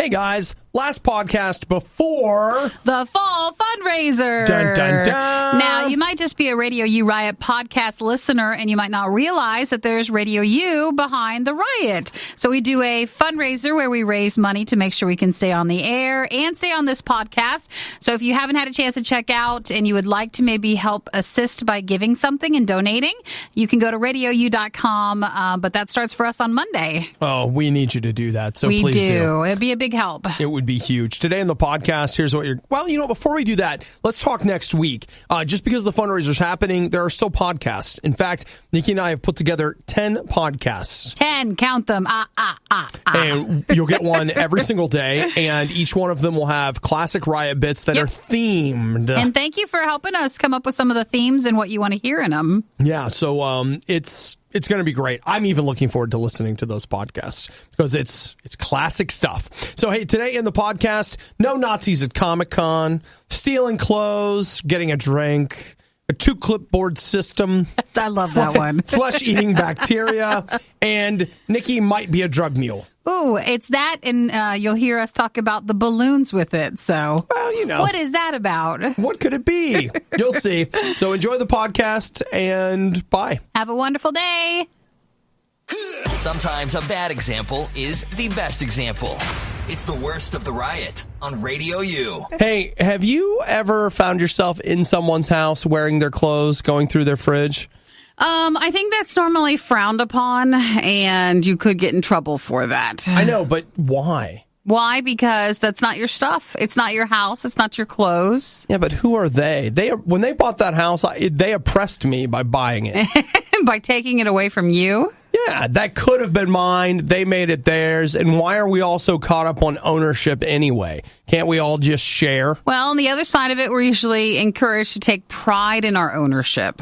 Hey guys, last podcast before the fall fundraiser. Dun, dun, dun. Now, you might just be a Radio U Riot podcast listener, and you might not realize that there's Radio U behind the Riot. So we do a fundraiser where we raise money to make sure we can stay on the air and stay on this podcast. So if you haven't had a chance to check out and you would like to maybe help assist by giving something and donating, you can go to radiou.com, but that starts for us on Monday. Oh, we need you to do that, so we please do. It'd be a big help. It would be huge. Today in the podcast, here's what you're... Well, before we do that, let's talk next week. Just because the fundraiser's happening, there are still podcasts. In fact, Nikki and I have put together 10 podcasts. 10, count them. And you'll get one every single day, and each one of them will have classic Riot bits that are themed. And thank you for helping us come up with some of the themes and what you want to hear in them. Yeah, so it's going to be great. I'm even looking forward to listening to those podcasts because it's classic stuff. So, hey, today in the podcast, no Nazis at Comic-Con, stealing clothes, getting a drink, a 2 clipboard system. I love that one. Flesh-eating bacteria, and Nikki might be a drug mule. Ooh, it's that, and you'll hear us talk about the balloons with it. So, well, what is that about? What could it be? You'll see. So enjoy the podcast, and bye. Have a wonderful day. Sometimes a bad example is the best example. It's the worst of the Riot on Radio U. Hey, have you ever found yourself in someone's house wearing their clothes, going through their fridge? I think that's normally frowned upon, and you could get in trouble for that. I know, but why? Why? Because that's not your stuff. It's not your house. It's not your clothes. Yeah, but who are they? When they bought that house, they oppressed me by buying it. By taking it away from you? Yeah, that could have been mine. They made it theirs. And why are we all so caught up on ownership anyway? Can't we all just share? Well, on the other side of it, we're usually encouraged to take pride in our ownership.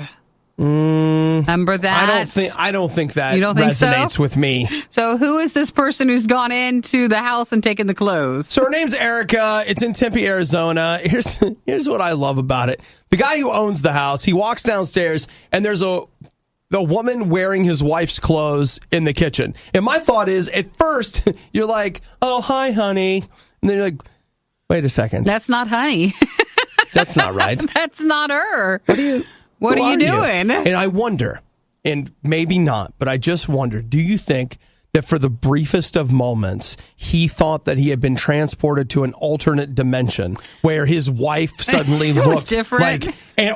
Remember that? I don't think that you don't think resonates with me. So who is this person who's gone into the house and taken the clothes? So her name's Erica. It's in Tempe, Arizona. Here's what I love about it. The guy who owns the house, he walks downstairs and there's the woman wearing his wife's clothes in the kitchen. And my thought is, at first, you're like, oh, hi, honey. And then you're like, wait a second. That's not honey. That's not right. That's not her. What are you doing? And I wonder, and maybe not, but I just wonder, do you think that for the briefest of moments, he thought that he had been transported to an alternate dimension where his wife suddenly looked different.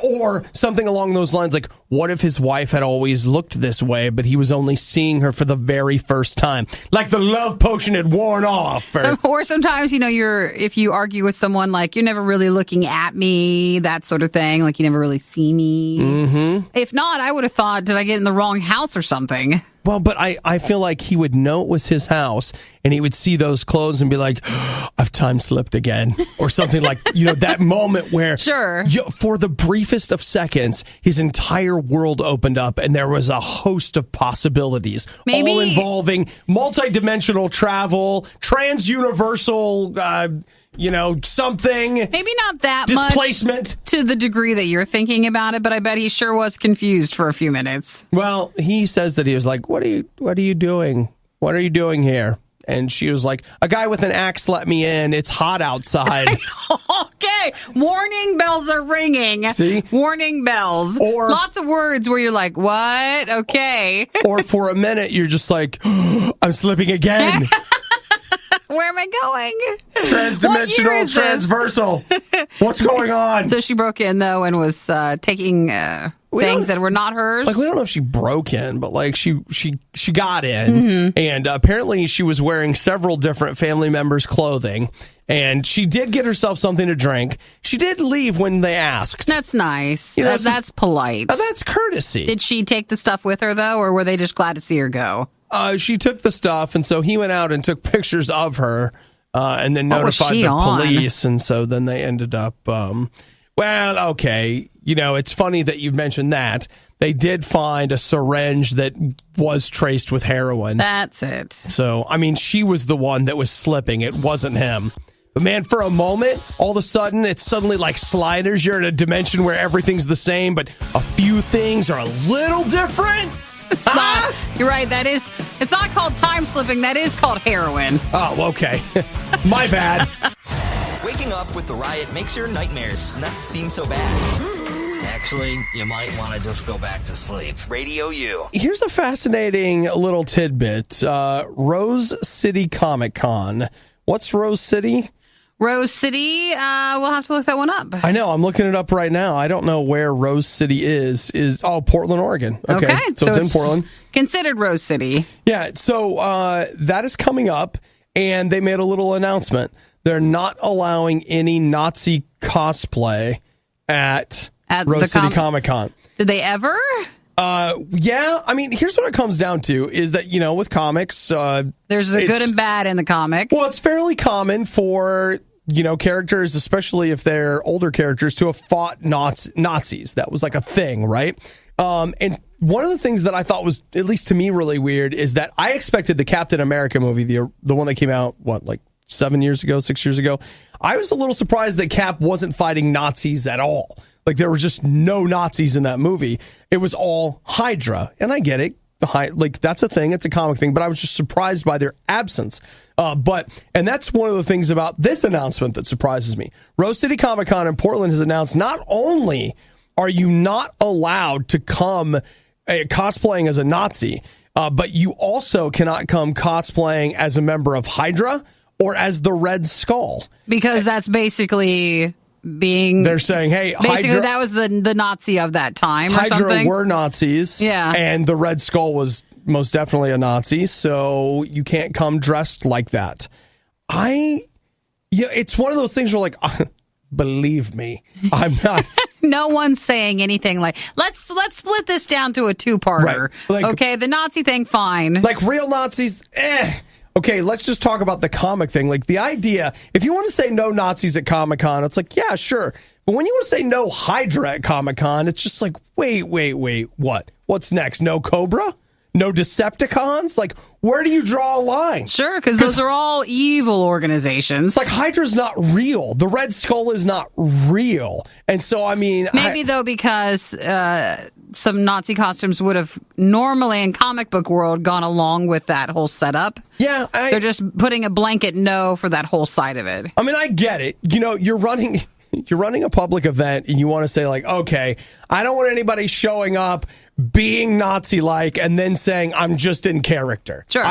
or something along those lines, like, what if his wife had always looked this way, but he was only seeing her for the very first time? Like the love potion had worn off. Or sometimes, if you argue with someone, like, you're never really looking at me, that sort of thing. Like, you never really see me. Mm-hmm. If not, I would have thought, did I get in the wrong house or something? Well, but I feel like he would know it was his house, and he would see those clothes and be like, I've time slipped again. Or something like, that moment where sure. For the briefest of seconds, his entire world opened up, and there was a host of possibilities, maybe, all involving multidimensional travel, trans-universal... something. Maybe not that displacement much to the degree that you're thinking about it, but I bet he sure was confused for a few minutes. Well, he says that he was like, what are you doing? What are you doing here? And she was like, a guy with an axe let me in. It's hot outside. Okay. Warning bells are ringing. See? Warning bells. Or lots of words where you're like, what? Okay. Or for a minute, you're just like, I'm slipping again. Where am I going? Transdimensional, transversal. What's going on? So she broke in, though, and was taking things that were not hers. Like, we don't know if she broke in, but like she got in, and apparently she was wearing several different family members' clothing, and she did get herself something to drink. She did leave when they asked. That's nice. That's polite. That's courtesy. Did she take the stuff with her, though, or were they just glad to see her go? She took the stuff, and so he went out and took pictures of her, and then notified the police, and so then they ended up, okay, it's funny that you mentioned that. They did find a syringe that was traced with heroin. That's it. So, she was the one that was slipping. It wasn't him. But man, for a moment, all of a sudden, it's suddenly like Sliders. You're in a dimension where everything's the same, but a few things are a little different. It's not. You're right. It's not called time slipping. That is called heroin. Oh, okay. My bad. Waking up with the Riot makes your nightmares not seem so bad. Actually, you might want to just go back to sleep. Radio U. Here's a fascinating little tidbit. Rose City Comic Con. What's Rose City? Rose City, we'll have to look that one up. I know. I'm looking it up right now. I don't know where Rose City is. Portland, Oregon. Okay. So it's in Portland. Considered Rose City. Yeah. So that is coming up, and they made a little announcement. They're not allowing any Nazi cosplay at Rose City Comic Con. Did they ever? Yeah. I mean, here's what it comes down to is that, with comics, there's a good and bad in the comic. Well, it's fairly common for, characters, especially if they're older characters, to have fought Nazis. That was like a thing, right? And one of the things that I thought was, at least to me, really weird is that I expected the Captain America movie, the one that came out, 6 years ago. I was a little surprised that Cap wasn't fighting Nazis at all. Like, there were just no Nazis in that movie. It was all Hydra. And I get it. That's a thing. It's a comic thing. But I was just surprised by their absence. And that's one of the things about this announcement that surprises me. Rose City Comic Con in Portland has announced not only are you not allowed to come cosplaying as a Nazi, but you also cannot come cosplaying as a member of Hydra or as the Red Skull. Because that's basically being... They're saying, hey, basically Hydra... that was the Nazi of that time or Hydra something. Were Nazis. Yeah. And the Red Skull was most definitely a Nazi, so you can't come dressed like that. It's one of those things where, believe me, I'm not... No one's saying anything like, let's split this down to a two-parter. Right. Okay, the Nazi thing, fine. Like, real Nazis, Okay, let's just talk about the comic thing. Like, the idea, if you want to say no Nazis at Comic-Con, it's like, yeah, sure. But when you want to say no Hydra at Comic-Con, it's just like, wait, what? What's next? No Cobra? No Decepticons? Like, where do you draw a line? Sure, because those are all evil organizations. Like, Hydra's not real. The Red Skull is not real. And so, I mean... Maybe, though, because some Nazi costumes would have normally in comic book world gone along with that whole setup. Yeah. They're just putting a blanket no for that whole side of it. I mean, I get it. You're running a public event and you want to say, like, okay, I don't want anybody showing up being Nazi-like and then saying I'm just in character. Sure.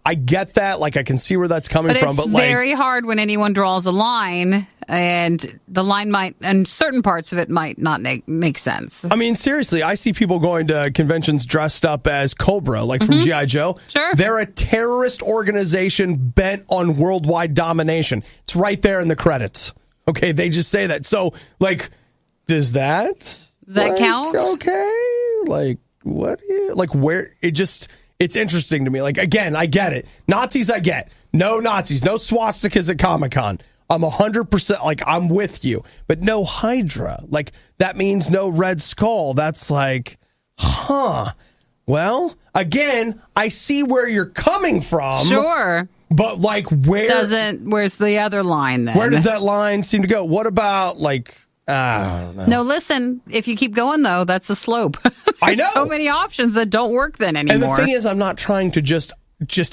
I get that. Like, I can see where that's coming from. But it's very hard when anyone draws a line, and the line might, and certain parts of it might not make sense. I mean, seriously, I see people going to conventions dressed up as Cobra, like from G.I. Joe. Sure. They're a terrorist organization bent on worldwide domination. It's right there in the credits. Okay, they just say that. So, like, does that count? Okay. Like, what? Where? It's interesting to me. Like, again, I get it. Nazis, I get. No Nazis. No swastikas at Comic-Con. I'm 100%, like, I'm with you. But no Hydra. Like, that means no Red Skull. That's like, Well, again, I see where you're coming from. Sure. But, like, where's the other line then? Where does that line seem to go? What about, like, I don't know. No, listen, if you keep going, though, that's a slope. I know. So many options that don't work then anymore. And the thing is, I'm not trying to just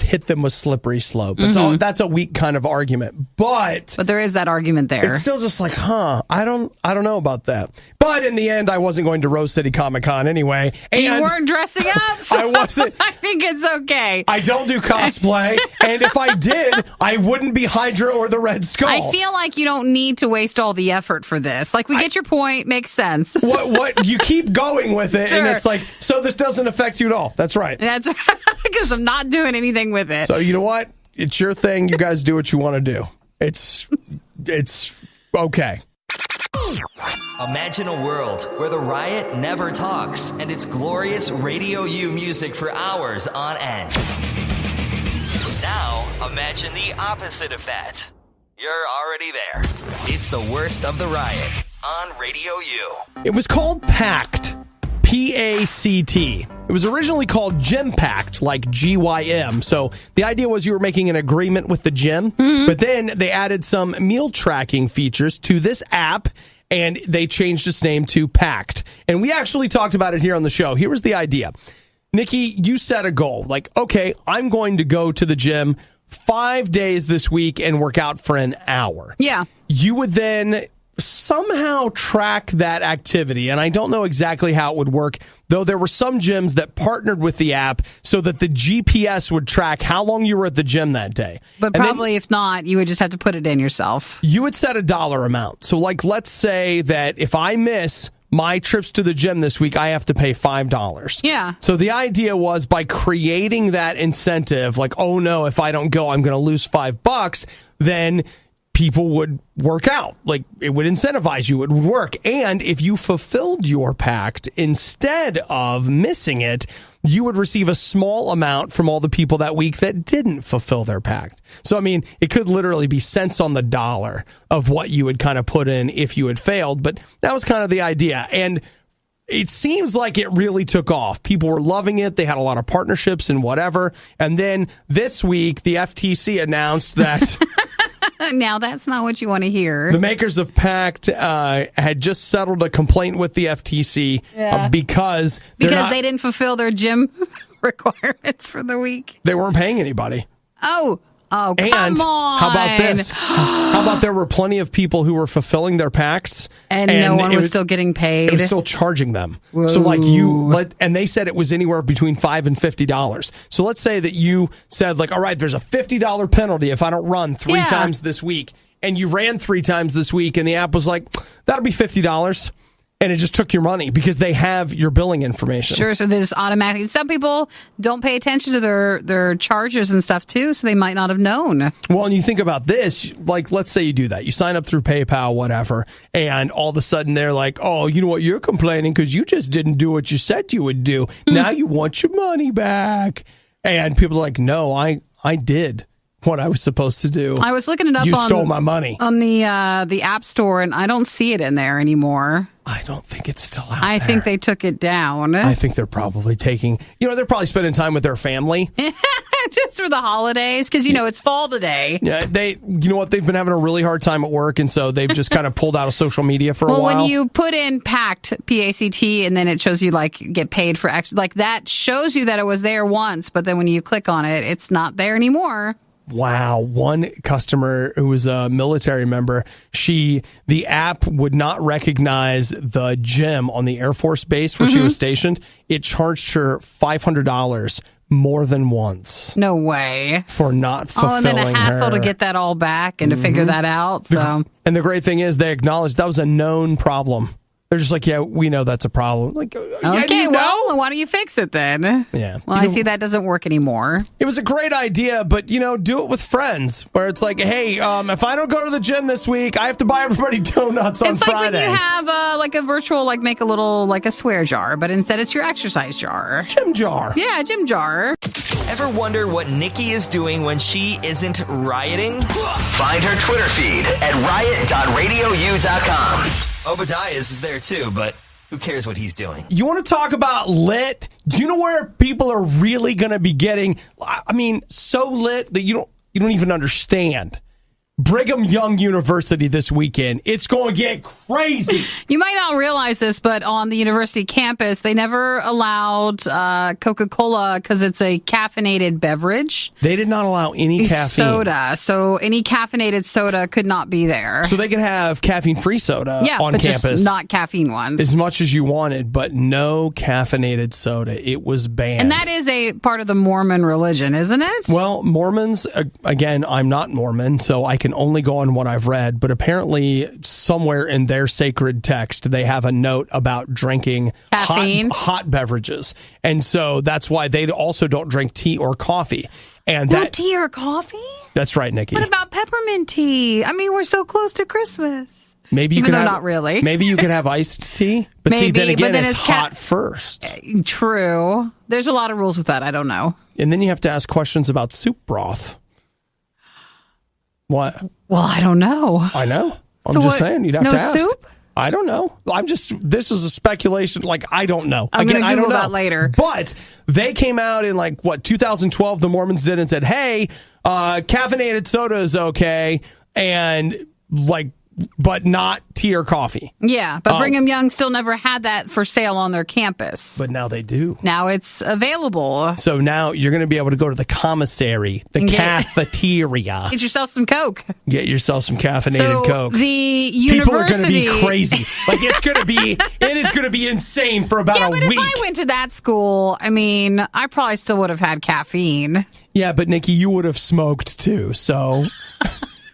hit them with slippery slope. That's a weak kind of argument. But there is that argument there. It's still just like, I don't know about that. But in the end, I wasn't going to Rose City Comic Con anyway. And you weren't dressing up? So I wasn't. I think it's okay. I don't do cosplay. And if I did, I wouldn't be Hydra or the Red Skull. I feel like you don't need to waste all the effort for this. Like, we get your point. Makes sense. What you keep going with it, Sure. And it's like, so this doesn't affect you at all. That's right. That's right. Because I'm not doing anything with it. So you know what? It's your thing. You guys do what you want to do. It's okay. Imagine a world where the Riot never talks and it's glorious Radio U music for hours on end. Now, imagine the opposite of that. You're already there. It's the worst of the Riot on Radio U. It was called Pact. P-A-C-T. It was originally called Gym Pact, like G-Y-M. So the idea was you were making an agreement with the gym, but then they added some meal tracking features to this app, and they changed its name to Pact. And we actually talked about it here on the show. Here was the idea. Nikki, you set a goal. Like, okay, I'm going to go to the gym 5 days this week and work out for an hour. Yeah. You would then somehow track that activity. And I don't know exactly how it would work, though there were some gyms that partnered with the app so that the GPS would track how long you were at the gym that day. But probably if not, you would just have to put it in yourself. You would set a dollar amount. So like, let's say that if I miss my trips to the gym this week, I have to pay $5. Yeah. So the idea was by creating that incentive, like, oh no, if I don't go, I'm going to lose $5, then people would work out. Like, it would incentivize you. It would work. And if you fulfilled your pact instead of missing it, you would receive a small amount from all the people that week that didn't fulfill their pact. So, I mean, it could literally be cents on the dollar of what you would kind of put in if you had failed. But that was kind of the idea. And it seems like it really took off. People were loving it. They had a lot of partnerships and whatever. And then this week, the FTC announced that... Now, that's not what you want to hear. The makers of Pact had just settled a complaint with the FTC because they didn't fulfill their gym requirements for the week. They weren't paying anybody. Oh, come and on. How about this? How about there were plenty of people who were fulfilling their pacts and no one was still getting paid? It was still charging them. Whoa. So like and they said it was anywhere between $5 and $50. So let's say that you said like, all right, there's a $50 penalty if I don't run 3 times this week, and you ran 3 times this week, and the app was like, that'll be $50. And it just took your money because they have your billing information. Sure, so there's automatically. Some people don't pay attention to their charges and stuff too, so they might not have known. Well, and you think about this, like, let's say you do that. You sign up through PayPal, whatever, and all of a sudden they're like, oh, you know what, you're complaining because you just didn't do what you said you would do. Now you want your money back. And people are like, no, I did what I was supposed to do. I was looking it up. You stole my money on the App Store, and I don't see it in there anymore. I don't think it's still out there. I think they took it down. I think they're probably they're probably spending time with their family. Just for the holidays, because, it's fall today. Yeah, you know what? They've been having a really hard time at work, and so they've just kind of pulled out of social media for a while. Well, when you put in PACT, P-A-C-T, and then it shows you, like, get paid for extra, like, that shows you that it was there once, but then when you click on it, it's not there anymore. Wow. One customer who was a military member, the app would not recognize the gym on the Air Force base where she was stationed. It charged her $500 more than once. No way. For not fulfilling her. And then a hassle to get that all back and to figure that out. So. And the great thing is they acknowledged that was a known problem. They're just like, yeah, we know that's a problem. Like, okay, well, why don't you fix it then? Yeah. Well, I see that doesn't work anymore. It was a great idea, but, do it with friends, where it's like, hey, if I don't go to the gym this week, I have to buy everybody donuts on Friday. It's like when you have like a virtual, like make a little, like a swear jar, but instead it's your exercise jar. Gym jar. Yeah, gym jar. Ever wonder what Nikki is doing when she isn't rioting? Find her Twitter feed at riot.radiou.com. Obadiah is there too, but who cares what he's doing? You want to talk about lit? Do you know where people are really going to be getting, so lit that you don't even understand? Brigham Young University this weekend. It's going to get crazy. You might not realize this, but on the university campus, they never allowed Coca-Cola because it's a caffeinated beverage. They did not allow any caffeine. Soda. So any caffeinated soda could not be there. So they could have caffeine-free soda on but campus. Just not caffeine ones. As much as you wanted, but no caffeinated soda. It was banned. And that is a part of the Mormon religion, isn't it? Well, Mormons, again, I'm not Mormon, so I can only go on what I've read, but apparently somewhere in their sacred text, they have a note about drinking hot beverages. And so that's why they also don't drink tea or coffee. And no tea or coffee? That's right, Nikki. What about peppermint tea? I mean, we're so close to Christmas. Maybe you not really. Maybe you could have iced tea. But see, then again, it's hot first. True. There's a lot of rules with that. I don't know. And then you have to ask questions about soup broth. What? Well, I don't know. I know. I'm just saying, you'd have to ask. No soup? I don't know. This is a speculation. Like, I don't know. I'm going to Google that later. But they came out in 2012, the Mormons did, and said, hey, caffeinated soda is okay. And but not tea or coffee. Yeah, but Brigham Young still never had that for sale on their campus. But now they do. Now it's available. So now you're going to be able to go to the commissary, the cafeteria. Get yourself some Coke. Get yourself some caffeinated Coke. The university... People are going to be crazy. Like, it is going to be insane for about a week. If I went to that school, I mean, I probably still would have had caffeine. Yeah, but Nikki, you would have smoked too, so...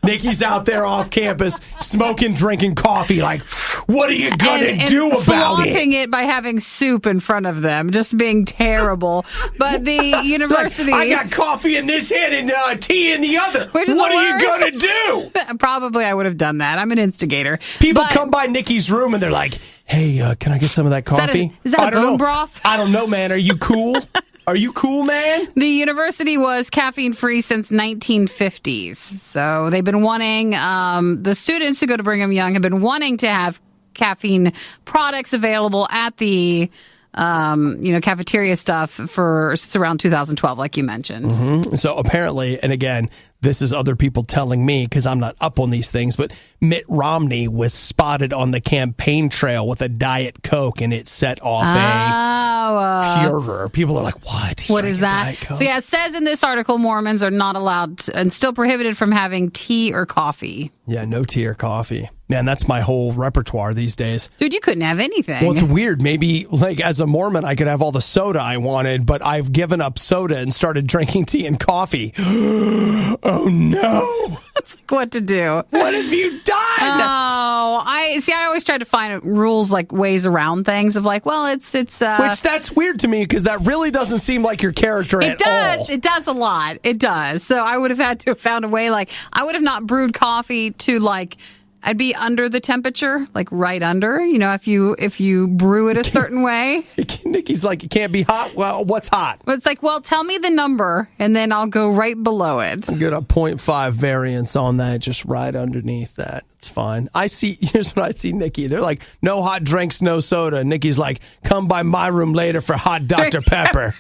Nikki's out there off campus smoking, drinking coffee. Like, what are you going to do about flaunting it by having soup in front of them, just being terrible. But the university... Like, I got coffee in this hand and tea in the other. What are you going to do? Probably I would have done that. I'm an instigator. People come by Nikki's room and they're like, hey, can I get some of that coffee? Is that a bone broth? I don't know, man. Are you cool? Are you cool, man? The university was caffeine-free since 1950s. So they've been wanting, the students who go to Brigham Young have been wanting to have caffeine products available at the, cafeteria stuff since around 2012, like you mentioned. Mm-hmm. So apparently, and again, this is other people telling me because I'm not up on these things, but Mitt Romney was spotted on the campaign trail with a Diet Coke, and it set off a furor. People are like, what? What is that? So yeah, it says in this article, Mormons are not allowed and still prohibited from having tea or coffee. Yeah, no tea or coffee. Man, that's my whole repertoire these days. Dude, you couldn't have anything. Well, it's weird. Maybe, like, as a Mormon, I could have all the soda I wanted, but I've given up soda and started drinking tea and coffee. Oh, no. That's like what to do. What have you done? Oh, I always try to find rules, like ways around things of like, well, it's Which, that's weird to me because that really doesn't seem like your character at all. It does a lot. It does. So I would have had to have found a way, like, I would have not brewed coffee to, like, I'd be under the temperature, like right under, if you brew it a certain way. Nikki's like, it can't be hot. Well, what's hot? But it's like, well, tell me the number, and then I'll go right below it. Get a 0.5 variance on that, just right underneath that. It's fine. Here's what I see, Nikki. They're like, no hot drinks, no soda. Nikki's like, come by my room later for hot Dr. Pepper.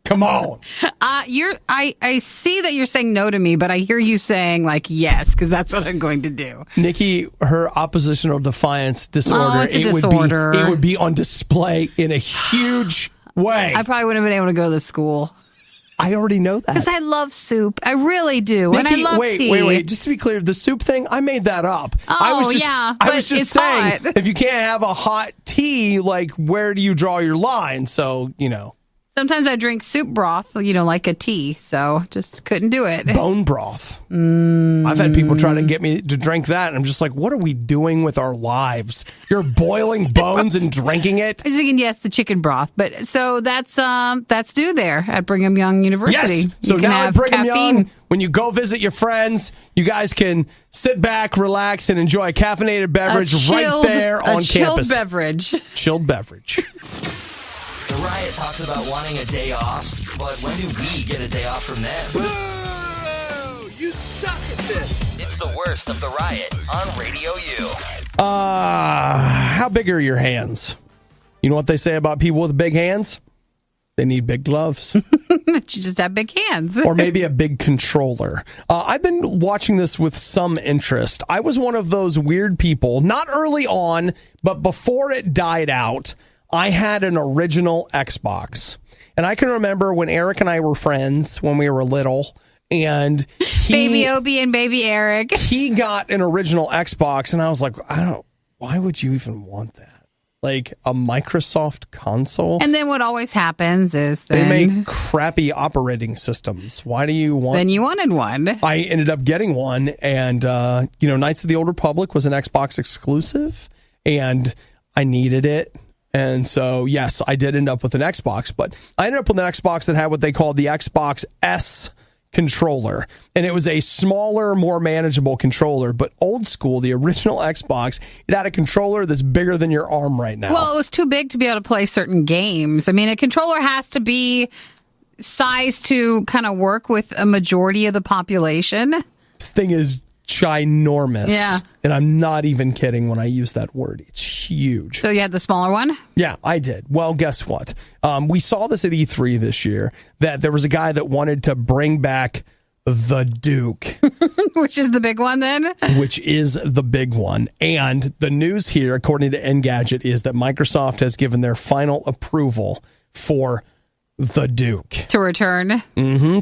Come on. I see that you're saying no to me, but I hear you saying like yes, because that's what I'm going to do. Nikki, her oppositional defiance disorder, it's a disorder. It would be on display in a huge way. I probably wouldn't have been able to go to the school. I already know that. Because I love soup. I really do. Nikki, and I love tea. Wait. Just to be clear, the soup thing, I made that up. I was just saying, hot. If you can't have a hot tea, like, where do you draw your line? So, Sometimes I drink soup broth, like a tea, so just couldn't do it. Bone broth. I've had people try to get me to drink that, and I'm just like, what are we doing with our lives? You're boiling bones and drinking it? I was thinking, yes, the chicken broth. But so that's new there at Brigham Young University. Yes. So now at Brigham Young, when you go visit your friends, you guys can sit back, relax, and enjoy a caffeinated beverage right there on campus. Chilled beverage. Chilled beverage. The Riot talks about wanting a day off, but when do we get a day off from them? Boo! You suck at this! It's the worst of the Riot on Radio U. How big are your hands? You know what they say about people with big hands? They need big gloves. You just have big hands. Or maybe a big controller. I've been watching this with some interest. I was one of those weird people, not early on, but before it died out, I had an original Xbox. And I can remember when Eric and I were friends when we were little. And Baby Obi and Baby Eric. He got an original Xbox. And I was like, why would you even want that? Like a Microsoft console? And then what always happens is they make crappy operating systems. Why do you want... Then you wanted one. I ended up getting one. And, Knights of the Old Republic was an Xbox exclusive. And I needed it. And so, yes, I did end up with an Xbox, but I ended up with an Xbox that had what they called the Xbox S controller. And it was a smaller, more manageable controller, but old school, the original Xbox, it had a controller that's bigger than your arm right now. Well, it was too big to be able to play certain games. I mean, a controller has to be sized to kind of work with a majority of the population. This thing is ginormous. Yeah. And I'm not even kidding when I use that word. It's huge. So you had the smaller one? Yeah, I did. Well, guess what? We saw this at E3 this year, that there was a guy that wanted to bring back the Duke. Which is the big one then? Which is the big one. And the news here, according to Engadget, is that Microsoft has given their final approval for the Duke to return.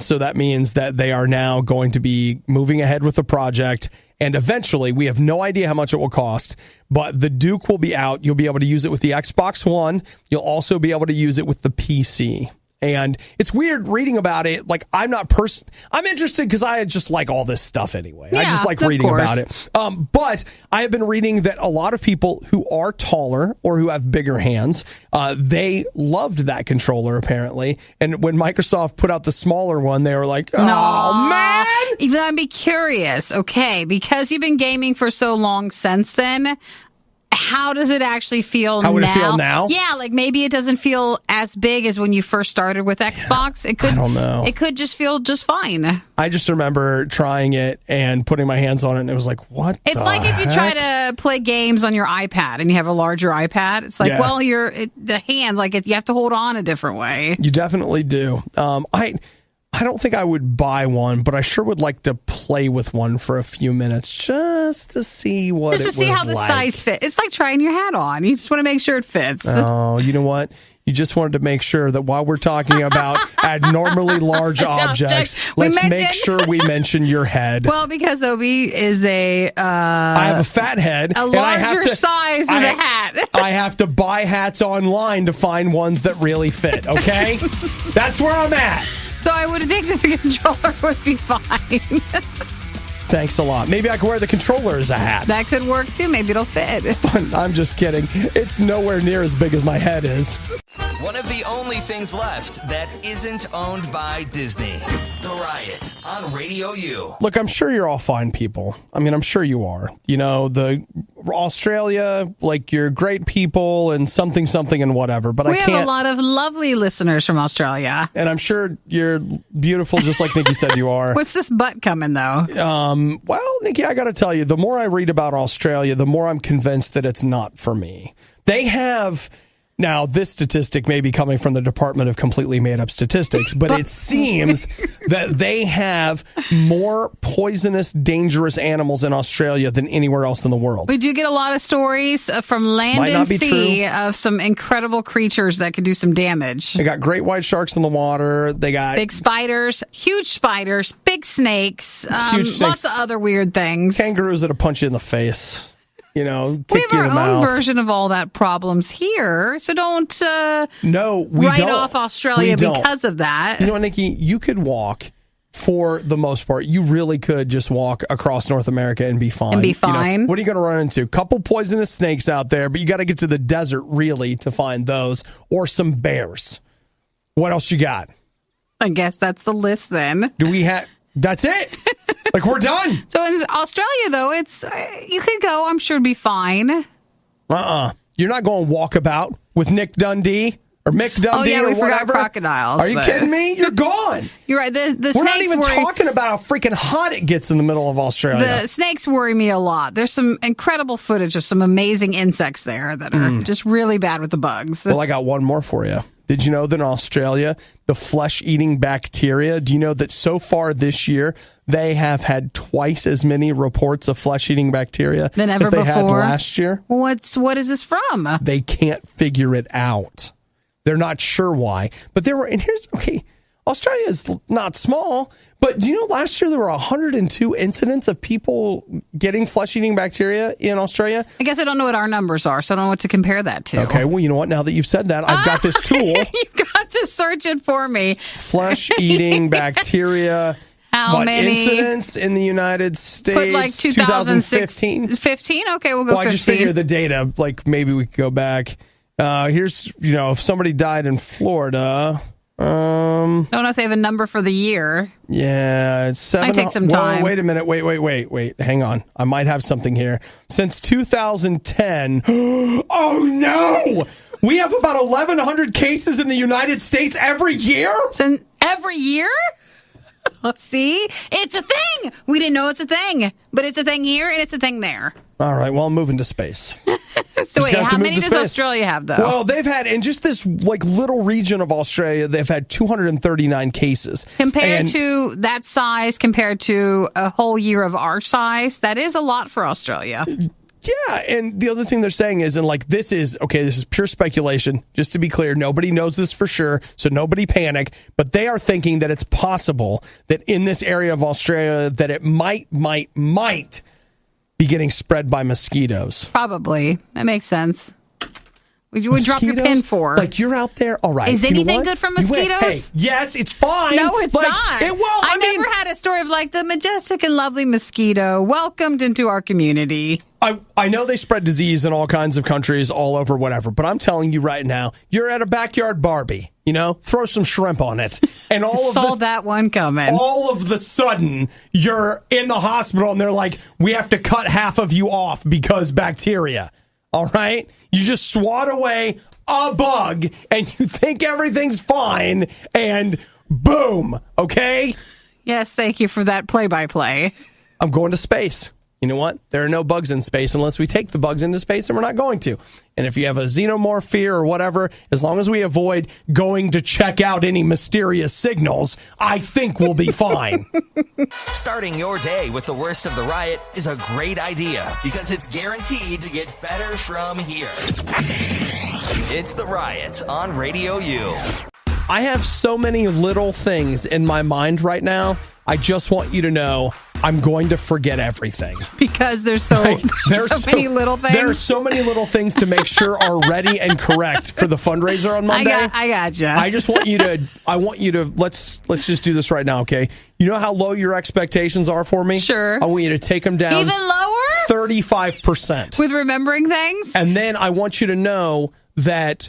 So that means that they are now going to be moving ahead with the project. And eventually, we have no idea how much it will cost, but the Duke will be out. You'll be able to use it with the Xbox One. You'll also be able to use it with the PC. And it's weird reading about it. Like, I'm interested because I just like all this stuff anyway. I just like reading about it. But I have been reading that a lot of people who are taller or who have bigger hands, they loved that controller apparently. And when Microsoft put out the smaller one, they were like, oh, man. Even I'd be curious, okay, because you've been gaming for so long since then, how does it actually feel now? How would it feel now? Yeah, like maybe it doesn't feel as big as when you first started with Xbox. It could, I don't know. It could just feel just fine. I just remember trying it and putting my hands on it, and it was like, what It's the like if you heck? try to play games on your iPad and you have a larger iPad. It's like, well, the hand, like you have to hold on a different way. You definitely do. I don't think I would buy one, but I sure would like to play with one for a few minutes just to see what it was like. Just to see how the size fits. It's like trying your hat on. You just want to make sure it fits. Oh, you know what? You just wanted to make sure that while we're talking about abnormally large objects, let's make sure we mention your head. Well, because Obi is I have a fat head. A larger size with a hat. I have to buy hats online to find ones that really fit, okay? That's where I'm at. So I would think that the controller would be fine. Thanks a lot. Maybe I can wear the controller as a hat. That could work too. Maybe it'll fit. I'm just kidding. It's nowhere near as big as my head is. One of the only things left that isn't owned by Disney. The Riot on Radio U. Look, I'm sure you're all fine people. I mean, I'm sure you are. You know, the Australia, like you're great people and something and whatever. But we have a lot of lovely listeners from Australia. And I'm sure you're beautiful just like Nikki said you are. What's this butt coming though? Well, Nikki, I got to tell you, the more I read about Australia, the more I'm convinced that it's not for me. They have... Now, this statistic may be coming from the Department of Completely Made Up Statistics, but it seems that they have more poisonous, dangerous animals in Australia than anywhere else in the world. We do get a lot of stories from land and sea of some incredible creatures that could do some damage. They got great white sharks in the water. They got big spiders, big snakes, lots of other weird things. Kangaroos that'll punch you in the face. You know, we have our own version of all that problems here, so don't write off Australia because of that. You know what, Nikki? You could walk, for the most part, you really could just walk across North America and be fine. You know, what are you going to run into? A couple poisonous snakes out there, but you got to get to the desert, really, to find those, or some bears. What else you got? I guess that's the list then. Do we have... That's it. Like, we're done. So in Australia, though, it's you could go. I'm sure it'd be fine. You're not going walkabout with Nick Dundee or Mick Dundee or whatever. Oh, yeah, we forgot crocodiles. Are you kidding me? You're gone. You're right. We're not even talking about how freaking hot it gets in the middle of Australia. The snakes worry me a lot. There's some incredible footage of some amazing insects there that are just really bad with the bugs. Well, I got one more for you. Did you know that in Australia, the flesh-eating bacteria, do you know that so far this year, they have had twice as many reports of flesh-eating bacteria than ever as they before? had last year? What is this from? They can't figure it out. They're not sure why. But Australia is not small, but do you know last year there were 102 incidents of people getting flesh-eating bacteria in Australia? I guess I don't know what our numbers are, so I don't know what to compare that to. Okay, well, you know what? Now that you've said that, I've got this tool. You've got to search it for me. Flesh-eating bacteria. How many incidents in the United States? Put like 2015. 15? Okay, we'll go 15. I just figured the data, like maybe we could go back. Here's, if somebody died in Florida. I don't know if they have a number for the year. Yeah, it's 7. Might take some time. Wait a minute. Wait. Hang on. I might have something here. Since 2010. Oh, no! We have about 1,100 cases in the United States every year? Every year? See? It's a thing. We didn't know it's a thing, but it's a thing here and it's a thing there. All right, well, I'm moving to space. So wait, how many does Australia have, though? Well, they've had, in just this like little region of Australia, they've had 239 cases. Compared to that size, compared to a whole year of our size, that is a lot for Australia. Yeah, and the other thing they're saying is, and like this is pure speculation, just to be clear, nobody knows this for sure, so nobody panic, but they are thinking that it's possible that in this area of Australia that it might be getting spread by mosquitoes. Probably. That makes sense. Would you drop your pin for? Like, you're out there, all right. Is anything good for mosquitoes? Hey, yes, it's fine. No, it's like, not. I mean, never had a story of like the majestic and lovely mosquito welcomed into our community. I know they spread disease in all kinds of countries, all over, whatever, but I'm telling you right now, you're at a backyard Barbie, throw some shrimp on it. And Saw that one coming. All of the sudden, you're in the hospital and they're like, we have to cut half of you off because bacteria. All right? You just swat away a bug and you think everything's fine and boom, okay? Yes, thank you for that play-by-play. I'm going to space. You know what? There are no bugs in space unless we take the bugs into space, and we're not going to. And if you have a xenomorph fear or whatever, as long as we avoid going to check out any mysterious signals, I think we'll be fine. Starting your day with the worst of the riot is a great idea because it's guaranteed to get better from here. It's the Riot on Radio U. I have so many little things in my mind right now. I just want you to know I'm going to forget everything. Because there's so many little things. There are so many little things to make sure are ready and correct for the fundraiser on Monday. I gotcha. I just want you to, let's just do this right now, okay? You know how low your expectations are for me? Sure. I want you to take them down. Even lower? 35%. With remembering things? And then I want you to know that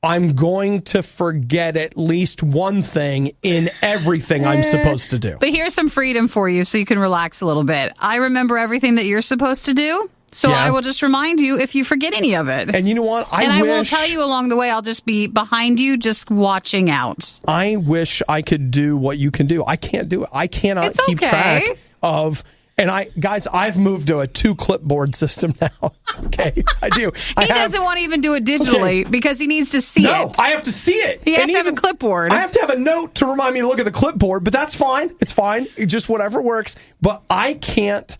I'm going to forget at least one thing in everything I'm supposed to do. But here's some freedom for you so you can relax a little bit. I remember everything that you're supposed to do, so I will just remind you if you forget any of it. And you know what? I will tell you along the way. I'll just be behind you, just watching out. I wish I could do what you can do. I can't do it. I cannot keep track of... And I've moved to a 2 clipboard system now. Okay, I do. He doesn't want to even do it digitally because he needs to see it. No, I have to see it. He has to have a clipboard. I have to have a note to remind me to look at the clipboard, but that's fine. It's fine. It's just whatever works. But I can't,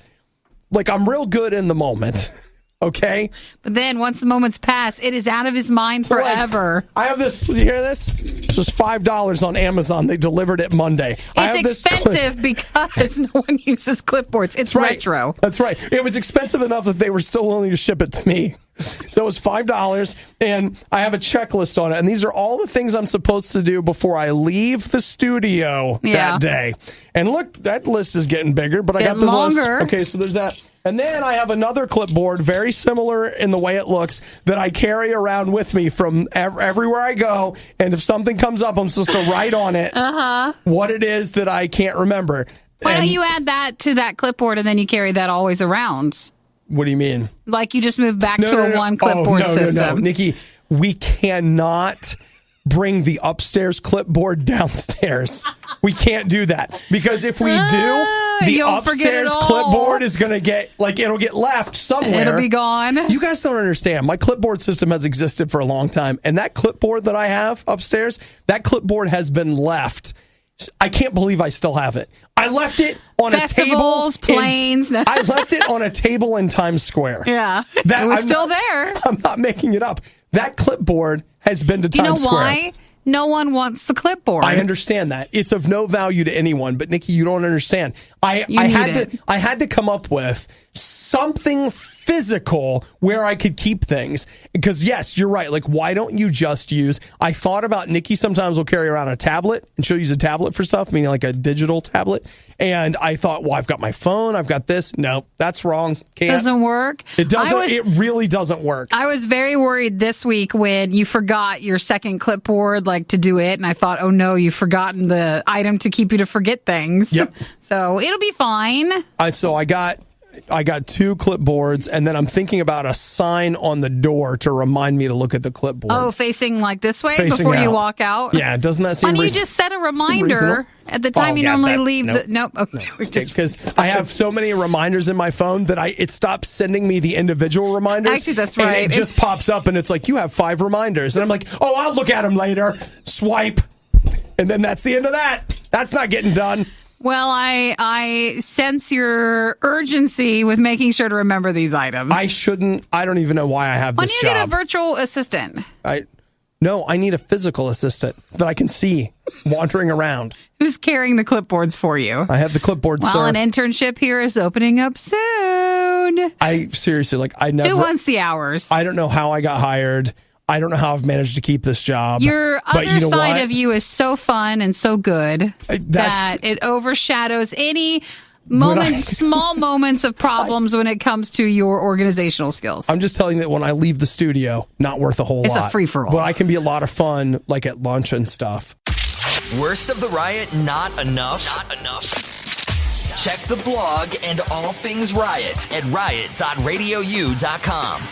I'm real good in the moment. Okay? But then once the moments pass, it is out of his mind forever. I have this. Did you hear this? It was $5 on Amazon. They delivered it Monday. It's expensive because no one uses clipboards. It's retro. That's right. It was expensive enough that they were still willing to ship it to me. So it was $5, and I have a checklist on it. And these are all the things I'm supposed to do before I leave the studio that day. And look, that list is getting bigger, but I got this longer. list. Okay, so there's that. And then I have another clipboard, very similar in the way it looks, that I carry around with me from everywhere I go. And if something comes up, I'm supposed to write on it what it is that I can't remember. Why don't you add that to that clipboard and then you carry that always around? What do you mean? Like you just moved back to a one clipboard system. No, Nikki, we cannot bring the upstairs clipboard downstairs. We can't do that because if we do, the upstairs clipboard is going to get, it'll get left somewhere. It'll be gone. You guys don't understand. My clipboard system has existed for a long time, and that clipboard that I have upstairs, that clipboard has been left. I can't believe I still have it. I left it on a table. Planes. I left it on a table in Times Square. Yeah. It was still there. I'm not making it up. That clipboard has been to Times Square. You know why? No one wants the clipboard. I understand that. It's of no value to anyone. But, Nikki, you don't understand. I had to come up with something physical where I could keep things. Because, yes, you're right. Why don't you just use... I thought about Nikki sometimes will carry around a tablet, and she'll use a tablet for stuff, meaning a digital tablet. And I thought, well, I've got my phone, I've got this. No, that's wrong. Can't. Doesn't work. It doesn't. It really doesn't work. I was very worried this week when you forgot your second clipboard, to do it. And I thought, oh, no, you've forgotten the item to keep you to forget things. Yep. So it'll be fine. So I got... I got 2 clipboards, and then I'm thinking about a sign on the door to remind me to look at the clipboard. Oh, facing like this way Facing before you out. walk out? Yeah, doesn't that seem Why don't you reasonable? just set a reminder at the time you normally leave? Nope. Okay. Because I have so many reminders in my phone that it stops sending me the individual reminders. Actually, that's right. And it just pops up, and it's like, you have 5 reminders. And I'm like, oh, I'll look at them later. Swipe. And then that's the end of that. That's not getting done. Well, I sense your urgency with making sure to remember these items. I don't even know why I have this job. When do you get a virtual assistant? No, I need a physical assistant that I can see wandering around. Who's carrying the clipboards for you? I have the clipboard, well, sir. An internship here is opening up soon. I seriously, I never... Who wants the hours? I don't know how I got hired. I don't know how I've managed to keep this job. Your other side of you is so fun and so good that it overshadows any small moments of problems when it comes to your organizational skills. I'm just telling you that when I leave the studio, not worth a whole lot. It's a free-for-all. But I can be a lot of fun, like at lunch and stuff. Worst of the riot, not enough? Not enough. Check the blog and all things Riot at riot.radiou.com.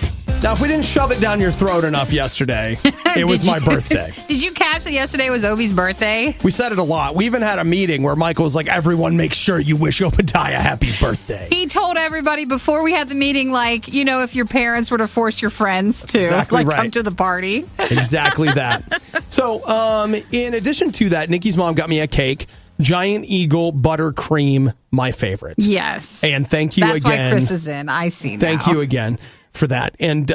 Now, if we didn't shove it down your throat enough yesterday, it was my birthday. Did you catch that yesterday was Obi's birthday? We said it a lot. We even had a meeting where Michael was like, everyone make sure you wish Obadiah happy birthday. He told everybody before we had the meeting, if your parents were to force your friends to come to the party. Exactly that. So, in addition to that, Nikki's mom got me a cake. Giant Eagle buttercream, my favorite. Yes. And thank you again. That's why Chris is in. I see now. Thank you again for that. And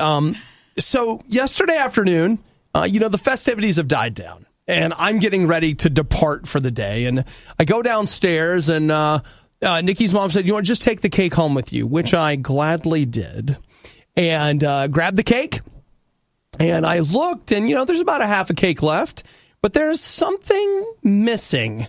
so yesterday afternoon, the festivities have died down. And I'm getting ready to depart for the day. And I go downstairs, and Nikki's mom said, you want to just take the cake home with you, which I gladly did. And grabbed the cake. And I looked, and, there's about a half a cake left. But there's something missing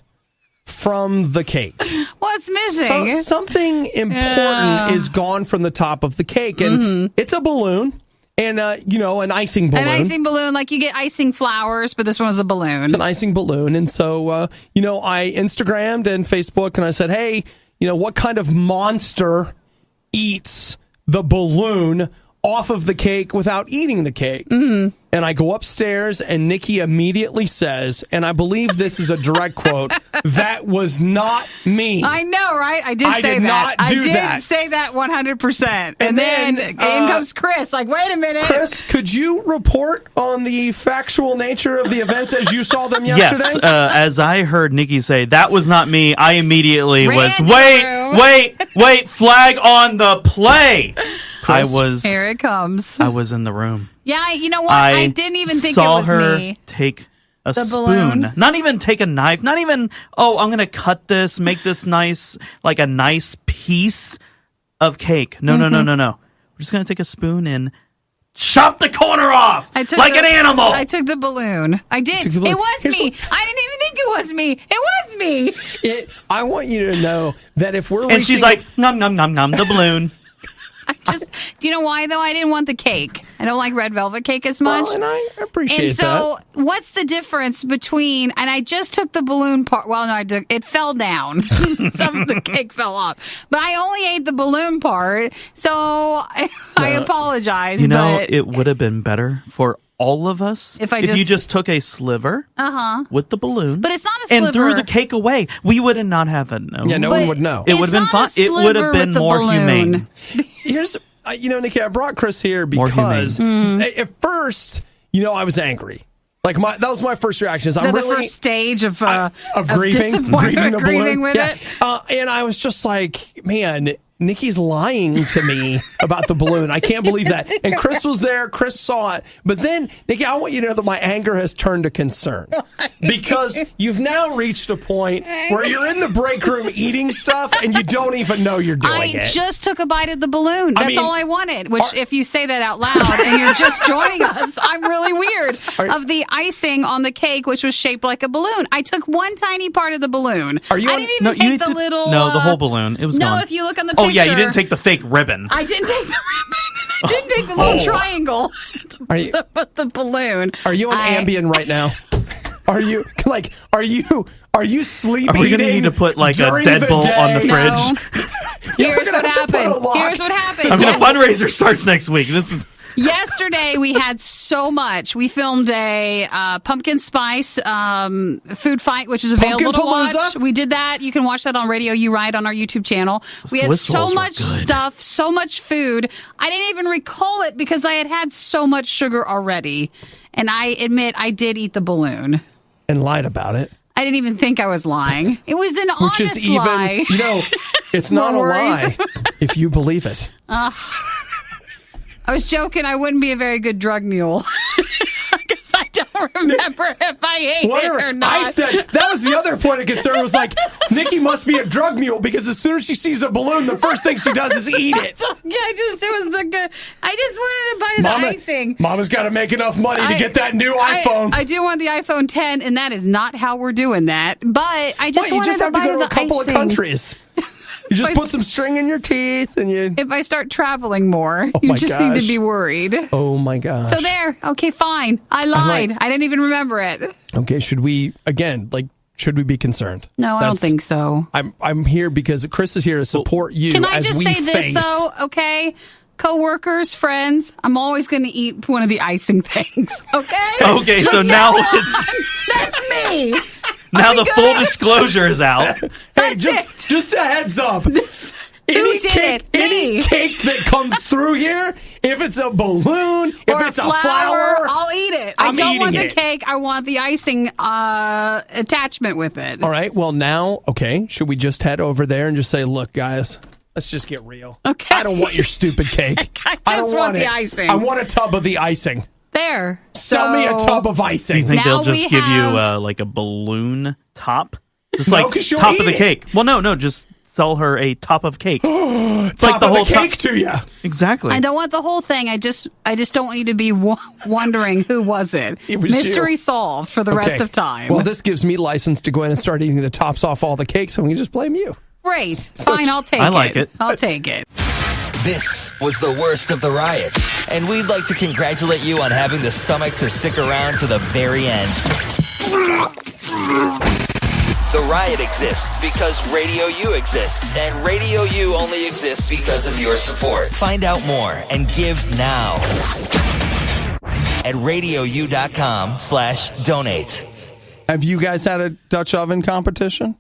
from the cake. What's missing? Something important is gone from the top of the cake, and it's a balloon, and an icing balloon. An icing balloon, like you get icing flowers, but this one was a balloon. It's an icing balloon, and so I Instagrammed and Facebook, and I said, hey, what kind of monster eats the balloon off of the cake without eating the cake? Mm-hmm. And I go upstairs, and Nikki immediately says, and I believe this is a direct quote, that was not me. I know, right? I did say that. I did say that 100%. And then in comes Chris, wait a minute. Chris, could you report on the factual nature of the events as you saw them yesterday? Yes, as I heard Nikki say, that was not me, I immediately wait, flag on the play. Chris, here it comes. I was in the room. Yeah, you know what? I didn't even think it was her me. Take a spoon. Balloon. Not even take a knife. Not even, I'm going to cut this, make this nice, like a nice piece of cake. No. We're just going to take a spoon and chop the corner off an animal. I took the balloon. I did. It was me. I didn't even think it was me. It was me. I want you to know that if we're and she's like, nom, nom, nom, nom, the balloon. Do you know why, though? I didn't want the cake. I don't like red velvet cake as much. Well, and I appreciate that. And so, what's the difference between, and I just took the balloon part, it fell down. Some of the cake fell off. But I only ate the balloon part, so I apologize. It would have been better for all of us if you just took a sliver with the balloon, but it's not a sliver, and threw the cake away. We would not have it. No one would know. It would have been fun. It would have been more humane. Here's, Nikki, I brought Chris here because at first, I was angry. That was my first reaction. Is the first stage of grieving the balloon with it. And I was just like, man, Nikki's lying to me about the balloon. I can't believe that. And Chris was there. Chris saw it. But then, Nikki, I want you to know that my anger has turned to concern. Because you've now reached a point where you're in the break room eating stuff and you don't even know you're doing it. I just took a bite of the balloon. That's all I wanted. Which, if you say that out loud and you're just joining us, I'm really weird. Of the icing on the cake, which was shaped like a balloon. I took one tiny part of the balloon. I didn't even take the little... No, the whole balloon. It was gone. No, if you look on the picture... Oh, yeah, you didn't take the fake ribbon. I didn't take the ribbon. I didn't take the little triangle. But the balloon. Are you on Ambien right now? Are you sleep Are we going to need to put a Deadbolt on the fridge? No. Here's what happened. happened. Here's what happened. I mean, a fundraiser starts next week. Yesterday, we had so much. We filmed a pumpkin spice food fight, which is available to watch. We did that. You can watch that on Radio U Riot on our YouTube channel. We had so much stuff, so much food. I didn't even recall it because I had so much sugar already. And I admit I did eat the balloon. And lied about it. I didn't even think I was lying. It was an honest lie. It's not a lie if you believe it. I was joking. I wouldn't be a very good drug mule. Because I don't remember if I ate it or not. I said, that was the other point of concern, was like, Nikki must be a drug mule because as soon as she sees a balloon, the first thing she does is eat it. Yeah, I just wanted to buy the icing. Mama's got to make enough money to get that new iPhone. I do want the iPhone 10, and that is not how we're doing that. But I just wanted to buy the icing. You just have to go to a couple of countries. You just put some string in your teeth and you... If I start traveling more, you just need to be worried. Oh, my gosh. So there. Okay, fine. I lied. I didn't even remember it. Okay, should we be concerned? No, I don't think so. I'm here because Chris is here to support you as we face... Can I just say this, though? Okay? Co-workers, friends, I'm always going to eat one of the icing things. Okay? Okay, so now it's... That's me. Now the full disclosure is out. Hey, just a heads up. Any cake that comes through here, if it's a balloon, if it's a flower, I'll eat it. I don't want the cake. I want the icing attachment with it. All right. Well, now, should we just head over there and just say, look, guys, let's just get real. Okay. I don't want your stupid cake. I just want the icing. I want a tub of the icing. There. Sell me a tub of icing. Do you think they'll just give you like a balloon top? Just like top of the cake. Well, no, just sell her a top of cake. It's top like the whole cake to you. Exactly. I don't want the whole thing. I just don't want you to be wondering who was it. Mystery solved for the rest of time. Well, this gives me license to go in and start eating the tops off all the cakes, and we can just blame you. Great. Fine, I'll take it. I like it. I'll take it. This was the worst of the riots, and we'd like to congratulate you on having the stomach to stick around to the very end. The Riot exists because Radio U exists, and Radio U only exists because of your support. Find out more and give now at radiou.com/donate. Have you guys had a Dutch oven competition?